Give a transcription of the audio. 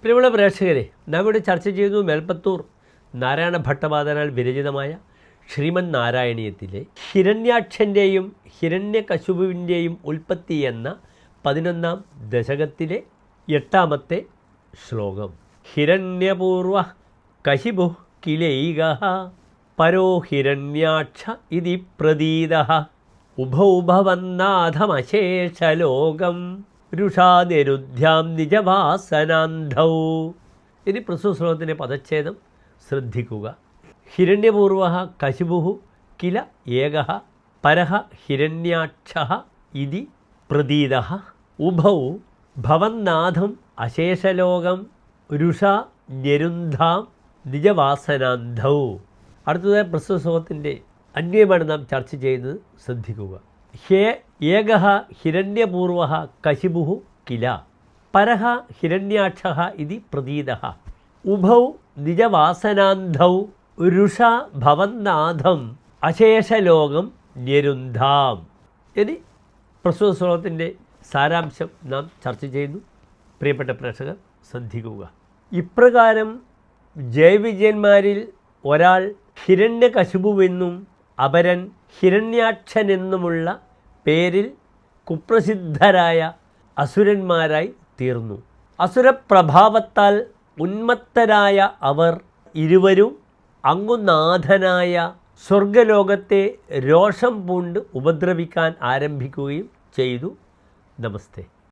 പ്രിയമുള്ള പ്രേക്ഷകരെ, നാം ഇവിടെ ചർച്ച ചെയ്തു മേൽപ്പത്തൂർ നാരായണ ഭട്ടപാദനാൽ വിരചിതമായ ശ്രീമദ് നാരായണീയത്തിലെ ഹിരണ്യാക്ഷൻ്റെയും ഹിരണ്യകശുപുവിൻ്റെയും ഉൽപ്പത്തി എന്ന 11-ാം ദശകത്തിലെ 8-ാമത്തെ ശ്ലോകം. ഹിരണ്യപൂർവ കശിപു കിലൈകഃ പരോ ഹിരണ്യാക്ഷ ഇതി പ്രതീതഃ ഉഭൗ ഭവന്നാഥമശേഷലോകം രുഷാനിരുദ്ധ്യാം നിജവാസനാന്ധൗ. ഇനി പ്രസ്തുത ശ്ലോകത്തിൻ്റെ പദച്ഛേദം ശ്രദ്ധിക്കുക. ഹിരണ്യപൂർവ കശിപു കില ഏകഃ പരഃ ഹിരണ്യാക്ഷഃ ഇതി പ്രതീതഃ ഉഭൗ ഭവന്നാഥം അശേഷലോകം രുഷാ ഞരുന്ധാം നിജവാസനാന്ധൗ. അടുത്തതായി പ്രസ്തുത ശ്ലോകത്തിൻ്റെ അന്വയമാണ് നാം ചർച്ച ചെയ്യുന്നത്. ശ്രദ്ധിക്കുക. ഏകഃ ഹിരണ്യപൂർവ കശിപു കില പരഃ ഹിരണ്യാക്ഷഃ ഇതി പ്രതീതഃ ഉഭൗ നിജവാസനാന്ധൗ രുഷാ ഭവന്നാഥം അശേഷലോകം ഞരുന്ധാം. ഇനി പ്രസ്തുത ശ്ലോകത്തിൻ്റെ സാരാംശം നാം ചർച്ച ചെയ്യുന്നു. പ്രിയപ്പെട്ട പ്രേക്ഷകർ ശ്രദ്ധിക്കുക. ഇപ്രകാരം ജയവിജയന്മാരിൽ ഒരാൾ ഹിരണ്യകശിപുവെന്നും അപരൻ ഹിരണ്യാക്ഷനെന്നുമുള്ള പേരിൽ കുപ്രസിദ്ധരായ അസുരന്മാരായി തീർന്നു. അസുരപ്രഭാവത്താൽ ഉന്മത്തരായ അവർ ഇരുവരും അങ്ങുനാഥനായ സ്വർഗലോകത്തെ രോഷം പൂണ്ട് ഉപദ്രവിക്കാൻ ആരംഭിക്കുകയും ചെയ്തു. നമസ്തേ.